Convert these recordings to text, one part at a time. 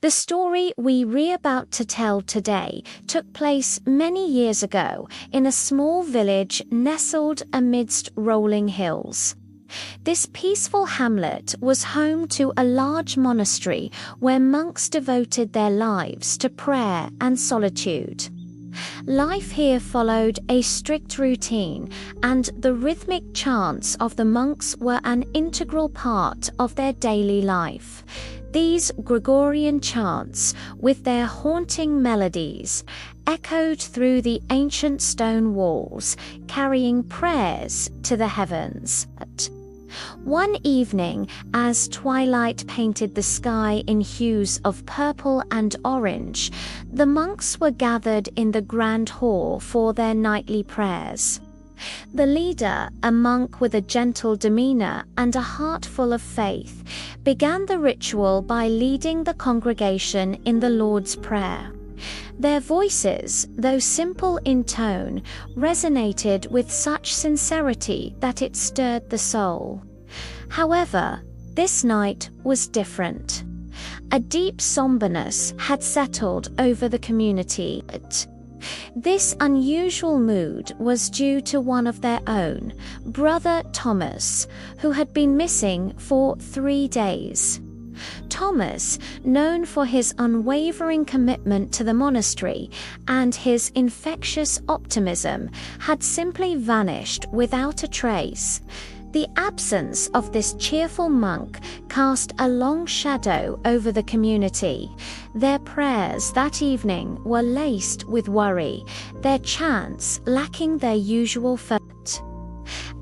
The story we're about to tell today took place many years ago in a small village nestled amidst rolling hills. This peaceful hamlet was home to a large monastery where monks devoted their lives to prayer and solitude. Life here followed a strict routine, and the rhythmic chants of the monks were an integral part of their daily life. These Gregorian chants, with their haunting melodies, echoed through the ancient stone walls, carrying prayers to the heavens. One evening, as twilight painted the sky in hues of purple and orange, the monks were gathered in the grand hall for their nightly prayers. The leader, a monk with a gentle demeanor and a heart full of faith, began the ritual by leading the congregation in the Lord's Prayer. Their voices, though simple in tone, resonated with such sincerity that it stirred the soul. However, this night was different. A deep somberness had settled over the community. This unusual mood was due to one of their own, Brother Thomas, who had been missing for 3 days. Thomas, known for his unwavering commitment to the monastery and his infectious optimism, had simply vanished without a trace. The absence of this cheerful monk cast a long shadow over the community. Their prayers that evening were laced with worry, their chants lacking their usual fervor.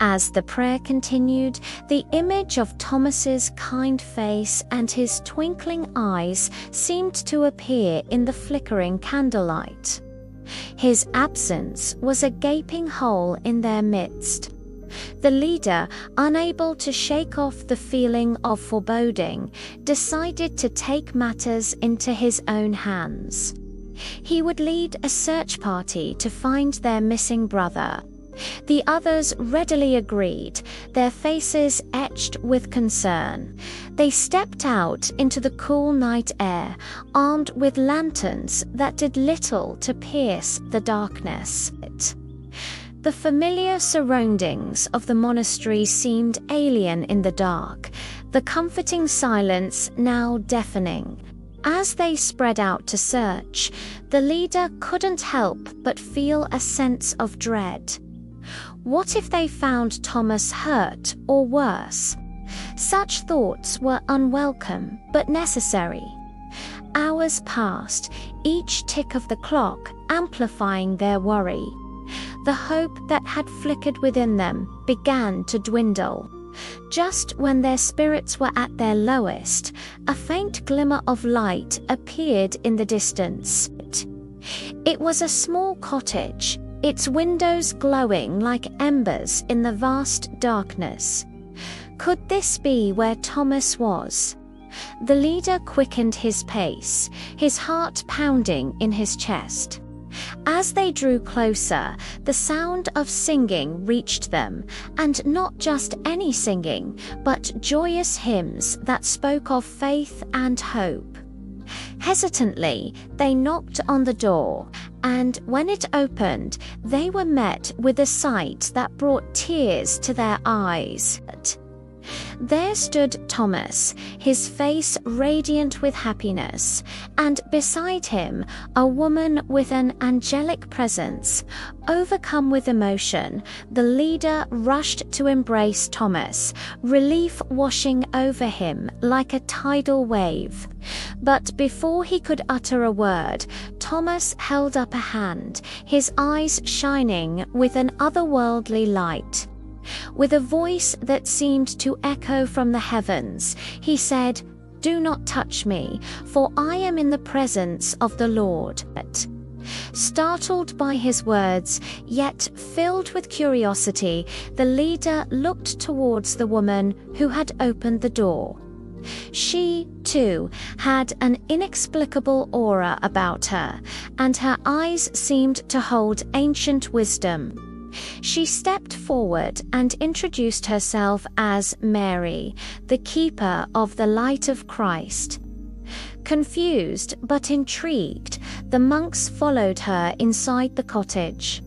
As the prayer continued, the image of Thomas's kind face and his twinkling eyes seemed to appear in the flickering candlelight. His absence was a gaping hole in their midst. The leader, unable to shake off the feeling of foreboding, decided to take matters into his own hands. He would lead a search party to find their missing brother. The others readily agreed, their faces etched with concern. They stepped out into the cool night air, armed with lanterns that did little to pierce the darkness. The familiar surroundings of the monastery seemed alien in the dark, the comforting silence now deafening. As they spread out to search, the leader couldn't help but feel a sense of dread. What if they found Thomas hurt or worse? Such thoughts were unwelcome but necessary. Hours passed, each tick of the clock amplifying their worry. The hope that had flickered within them began to dwindle. Just when their spirits were at their lowest, a faint glimmer of light appeared in the distance. It was a small cottage, its windows glowing like embers in the vast darkness. Could this be where Thomas was? The leader quickened his pace, his heart pounding in his chest. As they drew closer, the sound of singing reached them, and not just any singing, but joyous hymns that spoke of faith and hope. Hesitantly, they knocked on the door, and when it opened, they were met with a sight that brought tears to their eyes. There stood Thomas, his face radiant with happiness, and beside him a woman with an angelic presence. Overcome with emotion, the leader rushed to embrace Thomas, relief washing over him like a tidal wave. But before he could utter a word, Thomas held up a hand, his eyes shining with an otherworldly light. With a voice that seemed to echo from the heavens, he said, "Do not touch me, for I am in the presence of the Lord." Startled by his words, yet filled with curiosity, the leader looked towards the woman who had opened the door. She, too, had an inexplicable aura about her, and her eyes seemed to hold ancient wisdom. She stepped forward and introduced herself as Mary, the keeper of the light of Christ. Confused but intrigued, the monks followed her inside the cottage.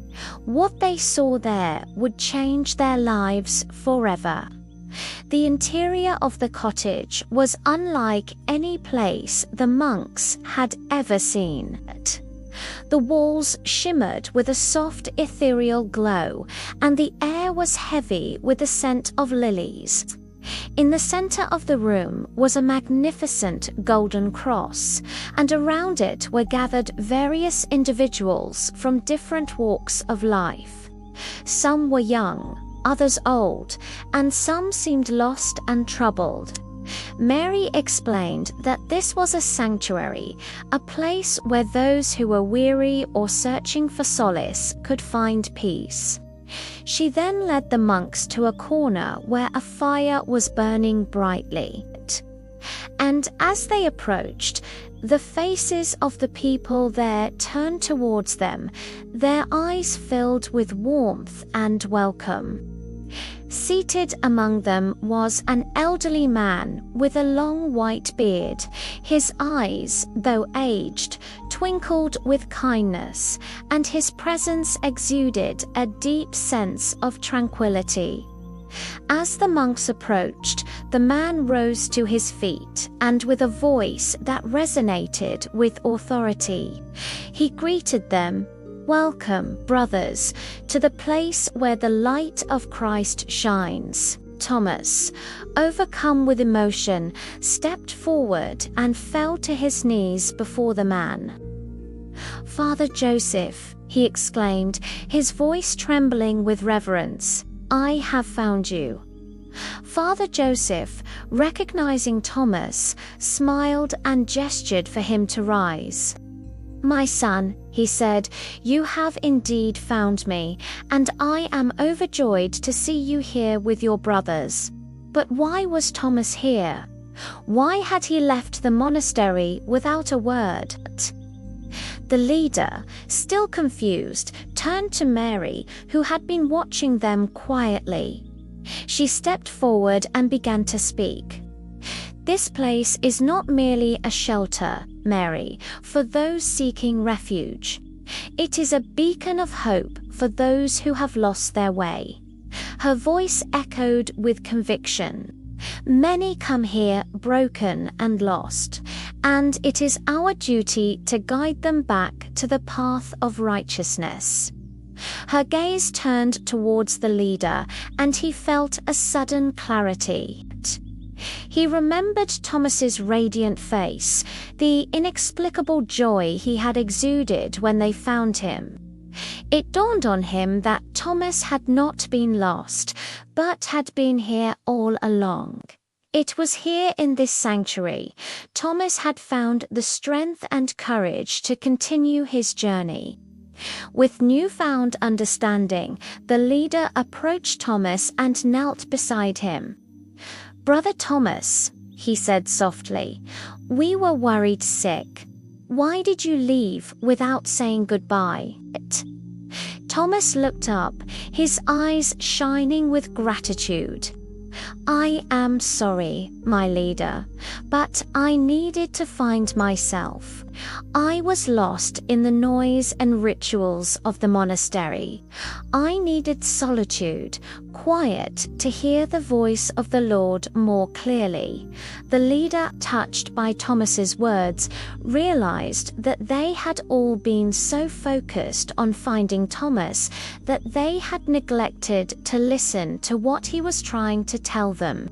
What they saw there would change their lives forever. The interior of the cottage was unlike any place the monks had ever seen. The walls shimmered with a soft ethereal glow, and the air was heavy with the scent of lilies. In the center of the room was a magnificent golden cross, and around it were gathered various individuals from different walks of life. Some were young, others old, and some seemed lost and troubled. Mary explained that this was a sanctuary, a place where those who were weary or searching for solace could find peace. She then led the monks to a corner where a fire was burning brightly. And as they approached, the faces of the people there turned towards them, their eyes filled with warmth and welcome. Seated among them was an elderly man with a long white beard. His eyes, though aged, twinkled with kindness, and his presence exuded a deep sense of tranquility. As the monks approached, the man rose to his feet, and with a voice that resonated with authority, he greeted them. "Welcome, brothers, to the place where the light of Christ shines." Thomas, overcome with emotion, stepped forward and fell to his knees before the man. "Father Joseph," he exclaimed, his voice trembling with reverence, "I have found you." Father Joseph, recognizing Thomas, smiled and gestured for him to rise. "My son," he said, "you have indeed found me, and I am overjoyed to see you here with your brothers." But why was Thomas here? Why had he left the monastery without a word? The leader, still confused, turned to Mary, who had been watching them quietly. She stepped forward and began to speak. "This place is not merely a shelter, Mary, for those seeking refuge. It is a beacon of hope for those who have lost their way." Her voice echoed with conviction. "Many come here broken and lost, and it is our duty to guide them back to the path of righteousness." Her gaze turned towards the leader, and he felt a sudden clarity. He remembered Thomas's radiant face, the inexplicable joy he had exuded when they found him. It dawned on him that Thomas had not been lost, but had been here all along. It was here in this sanctuary Thomas had found the strength and courage to continue his journey. With newfound understanding, the leader approached Thomas and knelt beside him. "Brother Thomas," he said softly, "we were worried sick. Why did you leave without saying goodbye?" Thomas looked up, his eyes shining with gratitude. "I am sorry, my leader, but I needed to find myself. I was lost in the noise and rituals of the monastery. I needed solitude, quiet to hear the voice of the Lord more clearly." The leader, touched by Thomas's words, realized that they had all been so focused on finding Thomas that they had neglected to listen to what he was trying to tell them.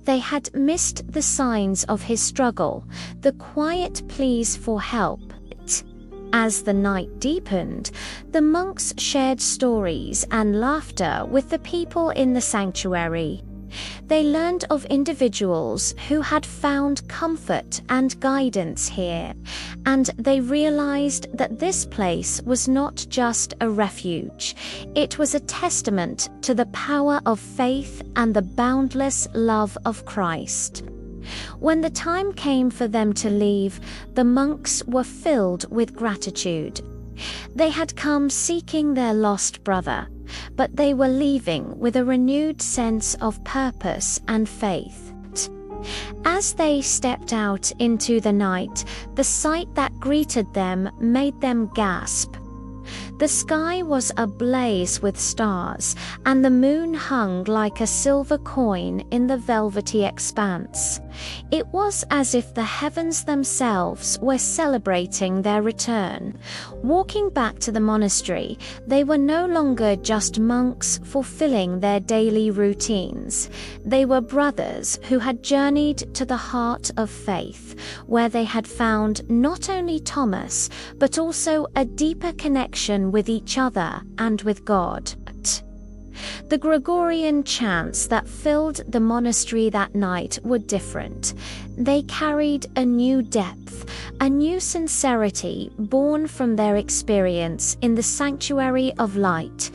They had missed the signs of his struggle, the quiet pleas for help. As the night deepened, the monks shared stories and laughter with the people in the sanctuary. They learned of individuals who had found comfort and guidance here, and they realized that this place was not just a refuge. It was a testament to the power of faith and the boundless love of Christ. When the time came for them to leave, the monks were filled with gratitude. They had come seeking their lost brother, but they were leaving with a renewed sense of purpose and faith. As they stepped out into the night, the sight that greeted them made them gasp. The sky was ablaze with stars, and the moon hung like a silver coin in the velvety expanse. It was as if the heavens themselves were celebrating their return. Walking back to the monastery, they were no longer just monks fulfilling their daily routines. They were brothers who had journeyed to the heart of faith, where they had found not only Thomas, but also a deeper connection with each other and with God. The Gregorian chants that filled the monastery that night were different. They carried a new depth, a new sincerity born from their experience in the sanctuary of light.